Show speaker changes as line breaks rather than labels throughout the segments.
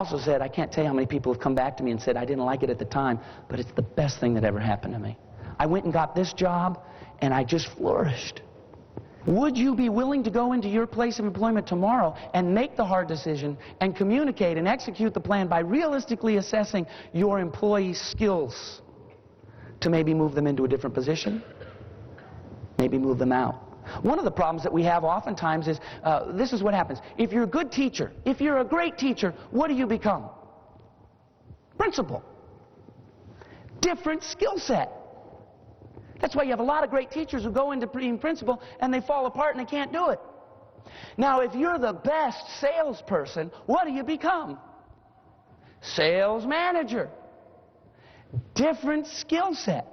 Also said, I can't tell you how many people have come back to me and said, I didn't like it at the time, but it's the best thing that ever happened to me. I went and got this job, and I just flourished. Would you be willing to go into your place of employment tomorrow and make the hard decision and communicate and execute the plan by realistically assessing your employees' skills to maybe move them into a different position, maybe move them out? One of the problems that we have oftentimes is, this is what happens. If you're a good teacher, if you're a great teacher, what do you become? Principal. Different skill set. That's why you have a lot of great teachers who go into being principal and they fall apart and they can't do it. Now, if you're the best salesperson, what do you become? Sales manager. Different skill set.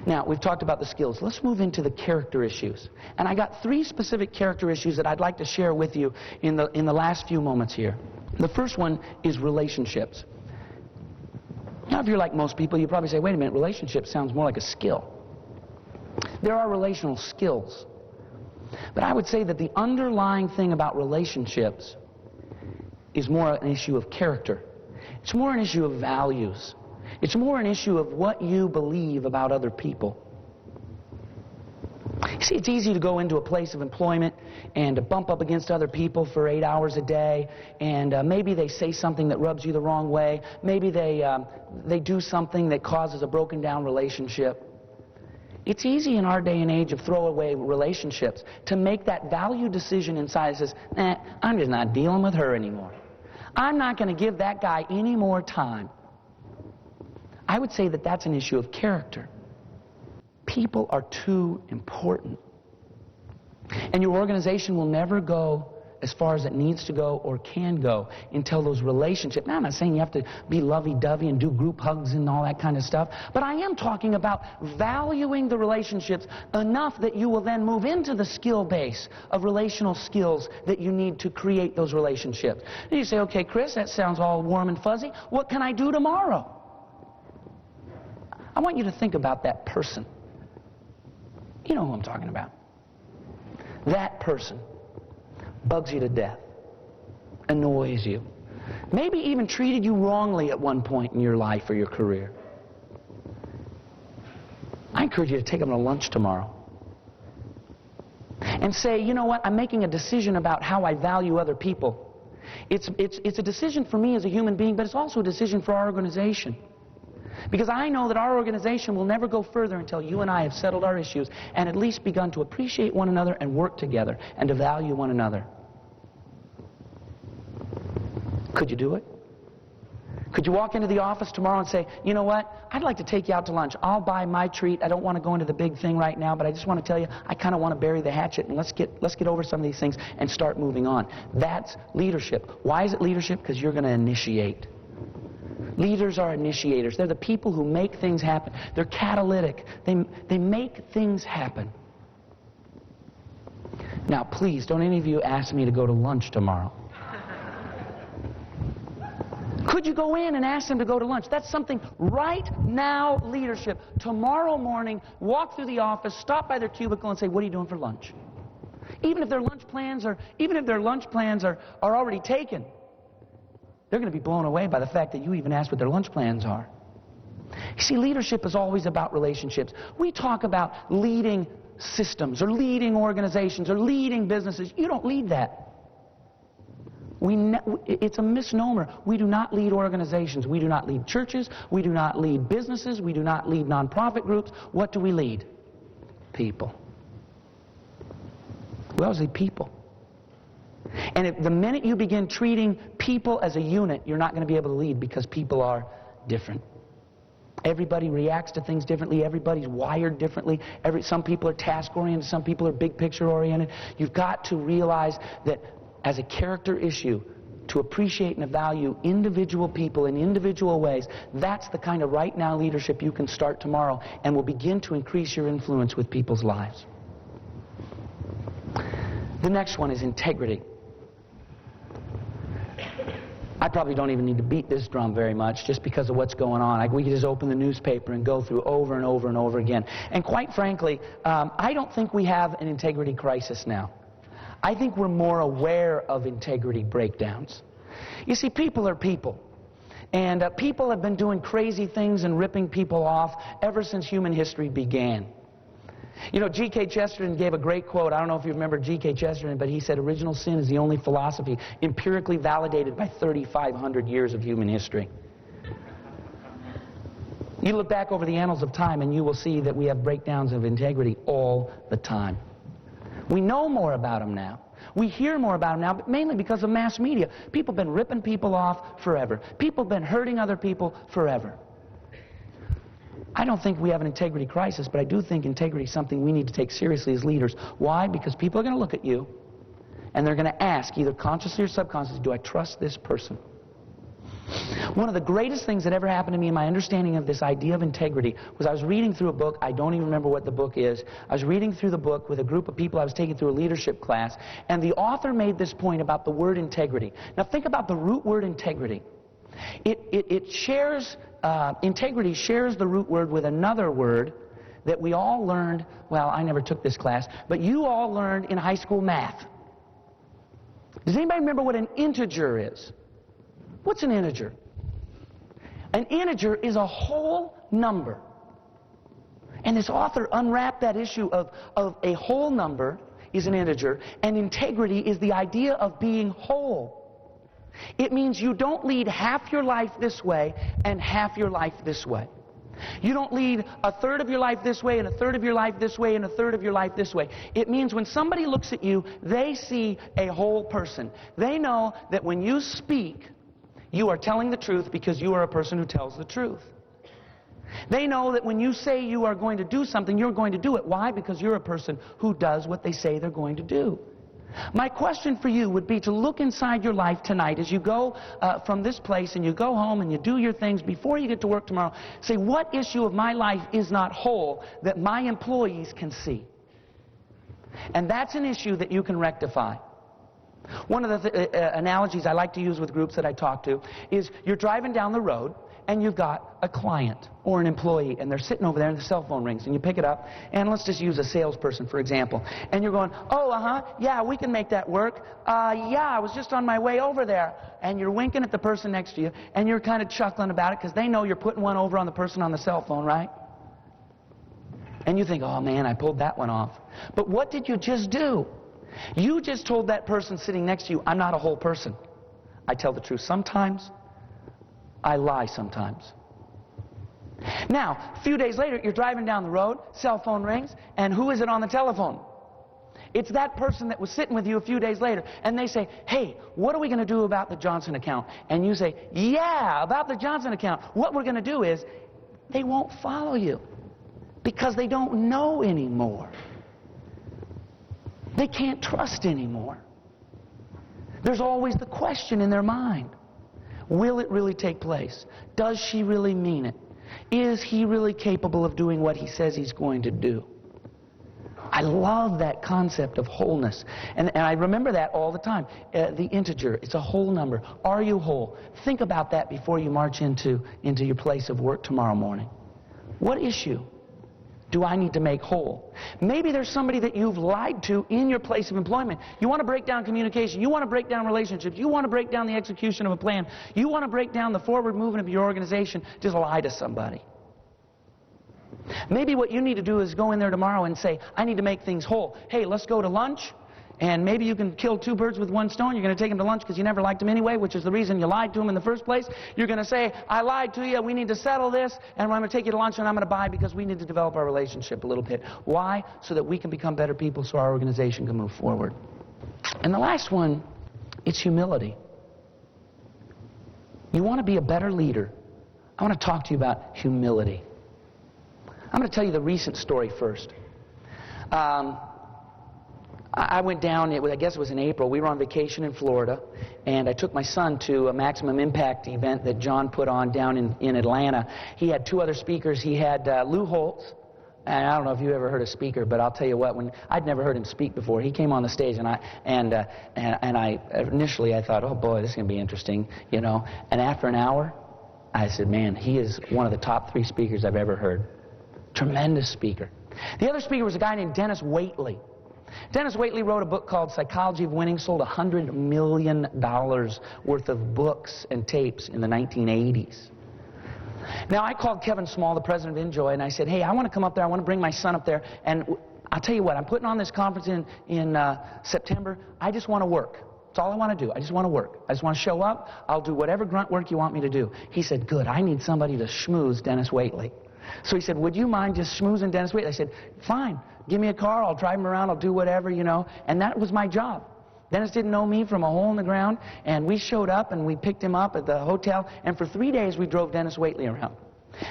Now, we've talked about the skills. Let's move into the character issues. And I got 3 specific character issues that I'd like to share with you in the last few moments here. The first one is relationships. Now, if you're like most people, you probably say, wait a minute, relationship sounds more like a skill. There are relational skills. But I would say that the underlying thing about relationships is more an issue of character. It's more an issue of values. It's more an issue of what you believe about other people. You see, it's easy to go into a place of employment and to bump up against other people for 8 hours a day, and maybe they say something that rubs you the wrong way. Maybe they do something that causes a broken down relationship. It's easy in our day and age of throwaway relationships to make that value decision inside that says, nah, I'm just not dealing with her anymore. I'm not going to give that guy any more time. I would say that that's an issue of character. People are too important. And your organization will never go as far as it needs to go or can go until those relationships. Now, I'm not saying you have to be lovey-dovey and do group hugs and all that kind of stuff, but I am talking about valuing the relationships enough that you will then move into the skill base of relational skills that you need to create those relationships. And you say, okay, Chris, that sounds all warm and fuzzy. What can I do tomorrow? I want you to think about that person. You know who I'm talking about. That person bugs you to death, annoys you, maybe even treated you wrongly at one point in your life or your career. I encourage you to take them to lunch tomorrow and say, you know what, I'm making a decision about how I value other people. It's a decision for me as a human being, but it's also a decision for our organization. Because I know that our organization will never go further until you and I have settled our issues and at least begun to appreciate one another and work together and to value one another. Could you do it? Could you walk into the office tomorrow and say, you know what, I'd like to take you out to lunch. I'll buy my treat. I don't want to go into the big thing right now, but I just want to tell you, I kind of want to bury the hatchet and let's get over some of these things and start moving on. That's leadership. Why is it leadership? Because you're going to initiate. Leaders are initiators. They're the people who make things happen. They're catalytic. They make things happen. Now, please, don't any of you ask me to go to lunch tomorrow. Could you go in and ask them to go to lunch? That's something right now, leadership. Tomorrow morning, walk through the office, stop by their cubicle and say, what are you doing for lunch? Even if their lunch plans are already taken. They're going to be blown away by the fact that you even asked what their lunch plans are. You see, leadership is always about relationships. We talk about leading systems or leading organizations or leading businesses. You don't lead that. It's a misnomer. We do not lead organizations. We do not lead churches. We do not lead businesses. We do not lead nonprofit groups. What do we lead? People. We always lead people. And the minute you begin treating people as a unit, you're not going to be able to lead because people are different. Everybody reacts to things differently. Everybody's wired differently. Some people are task-oriented. Some people are big-picture-oriented. You've got to realize that as a character issue, to appreciate and value individual people in individual ways, that's the kind of right-now leadership you can start tomorrow and will begin to increase your influence with people's lives. The next one is integrity. I probably don't even need to beat this drum very much just because of what's going on. We can just open the newspaper and go through over and over and over again. And quite frankly, I don't think we have an integrity crisis now. I think we're more aware of integrity breakdowns. You see, people are people. And people have been doing crazy things and ripping people off ever since human history began. You know, G.K. Chesterton gave a great quote. I don't know if you remember G.K. Chesterton, but he said, original sin is the only philosophy empirically validated by 3,500 years of human history. You look back over the annals of time and you will see that we have breakdowns of integrity all the time. We know more about them now. We hear more about them now, but mainly because of mass media. People have been ripping people off forever. People have been hurting other people forever. I don't think we have an integrity crisis, but I do think integrity is something we need to take seriously as leaders. Why? Because people are going to look at you and they're going to ask, either consciously or subconsciously, do I trust this person? One of the greatest things that ever happened to me in my understanding of this idea of integrity was I was reading through a book. I don't even remember what the book is. I was reading through the book with a group of people I was taking through a leadership class, and the author made this point about the word integrity. Now think about the root word integrity. Integrity shares the root word with another word that we all learned, well, I never took this class, but you all learned in high school math. Does anybody remember what an integer is? What's an integer? An integer is a whole number. And this author unwrapped that issue of a whole number is an integer, and integrity is the idea of being whole. It means you don't lead half your life this way and half your life this way. You don't lead a third of your life this way and a third of your life this way and a third of your life this way. It means when somebody looks at you, they see a whole person. They know that when you speak, you are telling the truth because you are a person who tells the truth. They know that when you say you are going to do something, you're going to do it. Why? Because you're a person who does what they say they're going to do. My question for you would be to look inside your life tonight as you go from this place and you go home and you do your things before you get to work tomorrow. Say, what issue of my life is not whole that my employees can see? And that's an issue that you can rectify. One of the analogies I like to use with groups that I talk to is you're driving down the road and you've got a client or an employee and they're sitting over there and the cell phone rings and you pick it up, and let's just use a salesperson for example, and you're going, oh, yeah, we can make that work. Yeah, I was just on my way over there. And you're winking at the person next to you and you're kind of chuckling about it because they know you're putting one over on the person on the cell phone, right? And you think, oh man, I pulled that one off. But what did you just do? You just told that person sitting next to you, I'm not a whole person. I tell the truth sometimes. I lie sometimes. Now, a few days later, you're driving down the road, cell phone rings, and who is it on the telephone? It's that person that was sitting with you a few days later, and they say, hey, what are we going to do about the Johnson account? And you say, yeah, about the Johnson account. What we're going to do is, they won't follow you because they don't know anymore. They can't trust anymore. There's always the question in their mind. Will it really take place? Does she really mean it? Is he really capable of doing what he says he's going to do? I love that concept of wholeness. And I remember that all the time. The integer, it's a whole number. Are you whole? Think about that before you march into your place of work tomorrow morning. What issue do I need to make whole? Maybe there's somebody that you've lied to in your place of employment. You want to break down communication. You want to break down relationships. You want to break down the execution of a plan. You want to break down the forward movement of your organization. Just lie to somebody. Maybe what you need to do is go in there tomorrow and say, I need to make things whole. Hey, let's go to lunch. And maybe you can kill two birds with one stone. You're going to take him to lunch because you never liked him anyway, which is the reason you lied to him in the first place. You're going to say, I lied to you, we need to settle this, and I'm going to take you to lunch and I'm going to buy because we need to develop our relationship a little bit. Why? So that we can become better people so our organization can move forward. And the last one, it's humility. You want to be a better leader. I want to talk to you about humility. I'm going to tell you the recent story first. I went down, I guess it was in April, we were on vacation in Florida, and I took my son to a Maximum Impact event that John put on down in Atlanta. He had two other speakers. He had Lou Holtz, and I don't know if you ever heard a speaker, but I'll tell you what, I'd never heard him speak before. He came on the stage, and I initially I thought, oh boy, this is going to be interesting, you know. And after an hour, I said, man, he is one of the top 3 speakers I've ever heard. Tremendous speaker. The other speaker was a guy named Dennis Waitley. Dennis Waitley wrote a book called Psychology of Winning, sold $100 million worth of books and tapes in the 1980s. Now, I called Kevin Small, the president of Enjoy, and I said, hey, I want to come up there. I want to bring my son up there. And I'll tell you what, I'm putting on this conference in September. I just want to work. That's all I want to do. I just want to work. I just want to show up. I'll do whatever grunt work you want me to do. He said, good, I need somebody to schmooze Dennis Waitley. So he said, would you mind just schmoozing Dennis Waitley? I said, fine. Give me a car. I'll drive him around. I'll do whatever, you know. And that was my job. Dennis didn't know me from a hole in the ground. And we showed up and we picked him up at the hotel. And for 3 days, we drove Dennis Waitley around.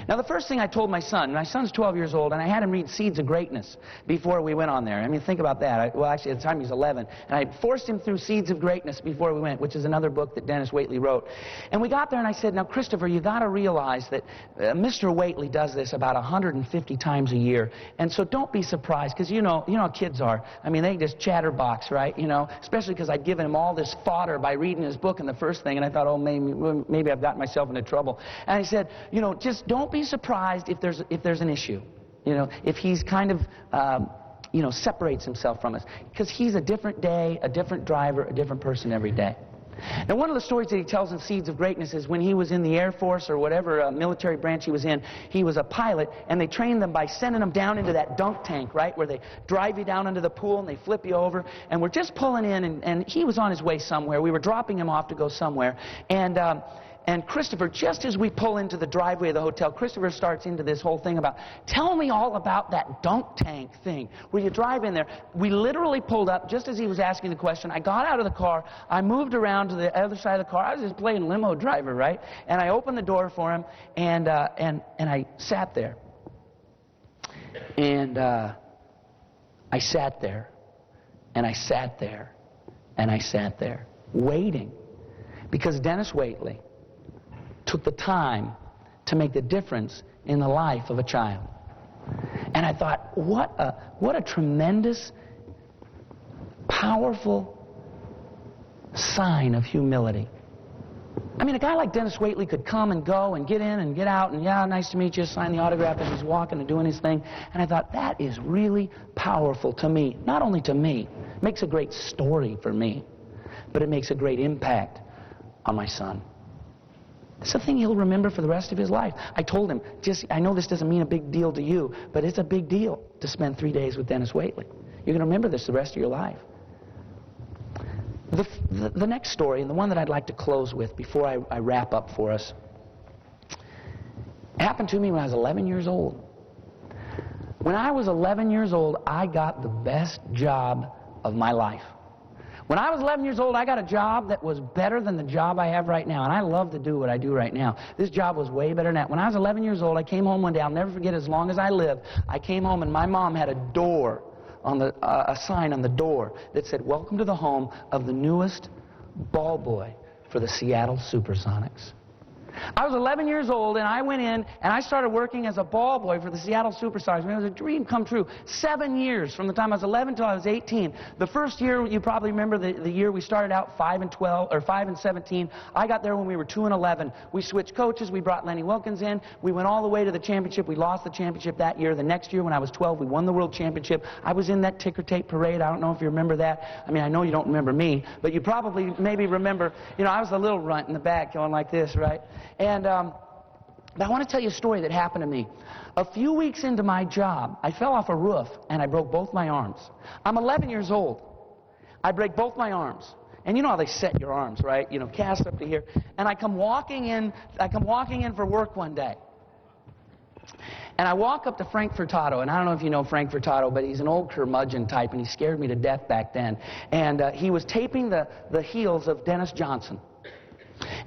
Now, the first thing I told my son's 12 years old, and I had him read Seeds of Greatness before we went on there. I mean, think about that. Well, actually, at the time he was 11. And I forced him through Seeds of Greatness before we went, which is another book that Dennis Waitley wrote. And we got there, and I said, now, Christopher, you got to realize that Mr. Waitley does this about 150 times a year. And so don't be surprised, because you know how kids are. I mean, they just chatterbox, right? You know, especially because I'd given him all this fodder by reading his book in the first thing, and I thought, oh, maybe I've gotten myself into trouble. And I said, you know, just don't be surprised if there's an issue, you know, if he's kind of you know, separates himself from us, because he's a different day, a different driver, a different person every day. Now, one of the stories that he tells in Seeds of Greatness is when he was in the Air Force or whatever military branch he was in, he was a pilot, and they trained them by sending them down into that dunk tank, right, where they drive you down into the pool and they flip you over, and we're just pulling in, and he was on his way somewhere. We were dropping him off to go somewhere, and Christopher, just as we pull into the driveway of the hotel, Christopher starts into this whole thing about, tell me all about that dunk tank thing where you drive in there. We literally pulled up just as he was asking the question. I got out of the car. I moved around to the other side of the car. I was just playing limo driver, right? And I opened the door for him, and I sat there. And I sat there, and I sat there, and I sat there, waiting. Because Dennis Waitley took the time to make the difference in the life of a child. And I thought, what a tremendous, powerful sign of humility. I mean, a guy like Dennis Waitley could come and go and get in and get out and, yeah, nice to meet you, sign the autograph as he's walking and doing his thing. And I thought, that is really powerful to me. Not only to me, it makes a great story for me, but it makes a great impact on my son. It's a thing he'll remember for the rest of his life. I told him, I know this doesn't mean a big deal to you, but it's a big deal to spend 3 days with Dennis Waitley. You're going to remember this the rest of your life. The next story, and the one that I'd like to close with before I wrap up for us, happened to me when I was 11 years old. When I was 11 years old, I got the best job of my life. When I was 11 years old, I got a job that was better than the job I have right now, and I love to do what I do right now. This job was way better than that. When I was 11 years old, I came home one day. I'll never forget, as long as I live. I came home, and my mom had a door on a sign on the door that said, "Welcome to the home of the newest ball boy for the Seattle Supersonics." I was 11 years old, and I went in, and I started working as a ball boy for the Seattle Supersonics. I mean, it was a dream come true. 7 years, from the time I was 11 till I was 18. The first year, you probably remember the year we started out 5-12, or 5-17. I got there when we were 2-11. We switched coaches. We brought Lenny Wilkins in. We went all the way to the championship. We lost the championship that year. The next year, when I was 12, we won the world championship. I was in that ticker tape parade. I don't know if you remember that. I mean, I know you don't remember me, but you probably maybe remember, you know, I was the little runt in the back going like this, right? And but I want to tell you a story that happened to me. A few weeks into my job, I fell off a roof and I broke both my arms. I'm 11 years old. I break both my arms. And you know how they set your arms, right? You know, cast up to here. And I come walking in for work one day. And I walk up to Frank Furtado, and I don't know if you know Frank Furtado, but he's an old curmudgeon type, and he scared me to death back then. And he was taping the heels of Dennis Johnson.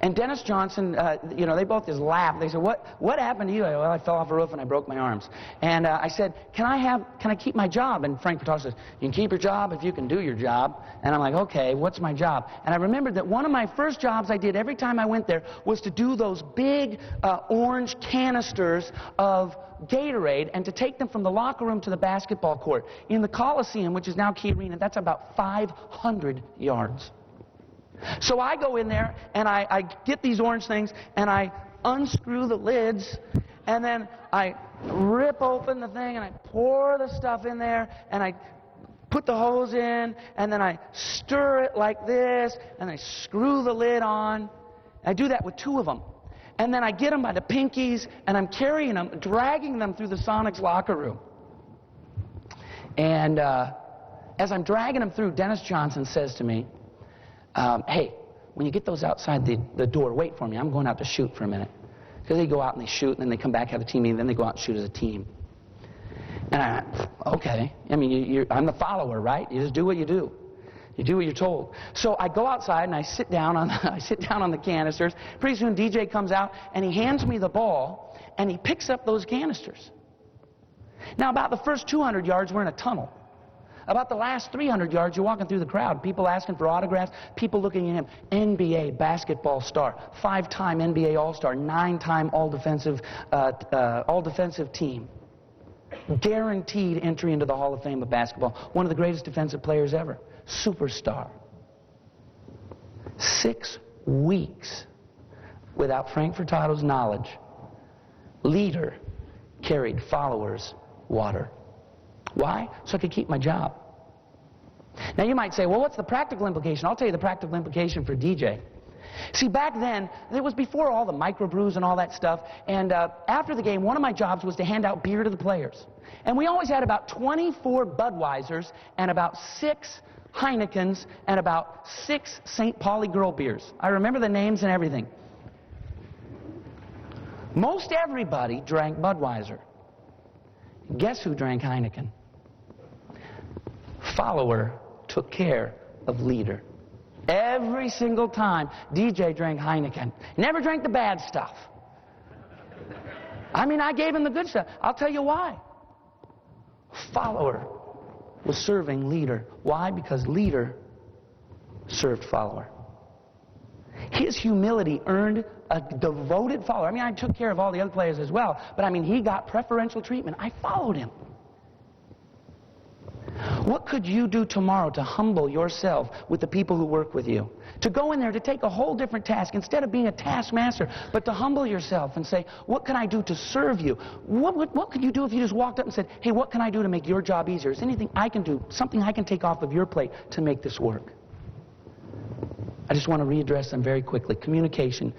And Dennis Johnson, you know, they both just laughed. They said, what happened to you? Well, I fell off a roof and I broke my arms. And I said, can I keep my job? And Frank Furtado says, you can keep your job if you can do your job. And I'm like, okay, what's my job? And I remembered that one of my first jobs I did every time I went there was to do those big orange canisters of Gatorade and to take them from the locker room to the basketball court. In the Coliseum, which is now Key Arena, that's about 500 yards. So I go in there, and I get these orange things, and I unscrew the lids, and then I rip open the thing, and I pour the stuff in there, and I put the hose in, and then I stir it like this, and I screw the lid on. I do that with 2 of them. And then I get them by the pinkies, and I'm carrying them, dragging them through the Sonics locker room. And as I'm dragging them through, Dennis Johnson says to me, hey, when you get those outside the door, wait for me. I'm going out to shoot for a minute. Because they go out and they shoot, and then they come back, have a team meeting, then they go out and shoot as a team. And I went, okay. I mean, I'm the follower, right? You just do what you do. You do what you're told. So I go outside and I sit down on the canisters. Pretty soon DJ comes out and he hands me the ball and he picks up those canisters. Now about the first 200 yards we're in a tunnel. About the last 300 yards you're walking through the crowd. People asking for autographs. People looking at him. NBA basketball star. 5-time NBA All-Star. 9-time all-defensive team. Guaranteed entry into the Hall of Fame of basketball. One of the greatest defensive players ever. Superstar. 6 weeks without Frank Furtado's knowledge, leader carried followers water. Why? So I could keep my job. Now you might say, well, what's the practical implication? I'll tell you the practical implication for DJ. See, back then, it was before all the microbrews and all that stuff, and after the game, one of my jobs was to hand out beer to the players. And we always had about 24 Budweisers and about 6 Heinekens and about 6 St. Pauli Girl beers. I remember the names and everything. Most everybody drank Budweiser. Guess who drank Heineken? Follower took care of leader. Every single time, DJ drank Heineken. Never drank the bad stuff. I mean, I gave him the good stuff. I'll tell you why. Follower was serving leader. Why? Because leader served follower. His humility earned a devoted follower. I mean, I took care of all the other players as well, but I mean, he got preferential treatment. I followed him. What could you do tomorrow to humble yourself with the people who work with you? To go in there to take a whole different task instead of being a taskmaster, but to humble yourself and say, what can I do to serve you? What could you do if you just walked up and said, hey, what can I do to make your job easier? Is there anything I can do, something I can take off of your plate to make this work? I just want to readdress them very quickly. Communication.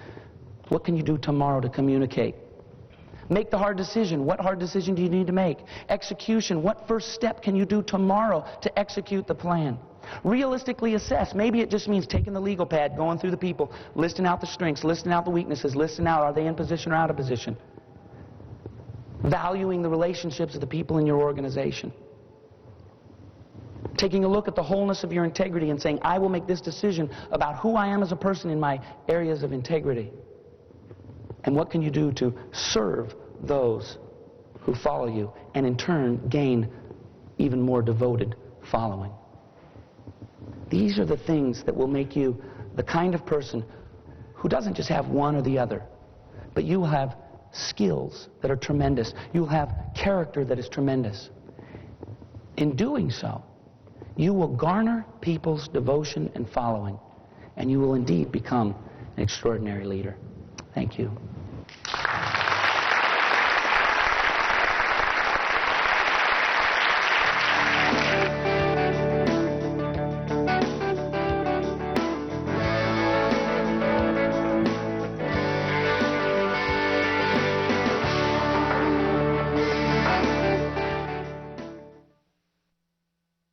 What can you do tomorrow to communicate? Make the hard decision. What hard decision do you need to make? Execution. What first step can you do tomorrow to execute the plan? Realistically assess. Maybe it just means taking the legal pad, going through the people, listing out the strengths, listing out the weaknesses, listing out are they in position or out of position. Valuing the relationships of the people in your organization. Taking a look at the wholeness of your integrity and saying, I will make this decision about who I am as a person in my areas of integrity. And what can you do to serve those who follow you and in turn gain even more devoted following? These are the things that will make you the kind of person who doesn't just have one or the other, but you have skills that are tremendous. You'll have character that is tremendous. In doing so, you will garner people's devotion and following, and you will indeed become an extraordinary leader. Thank you.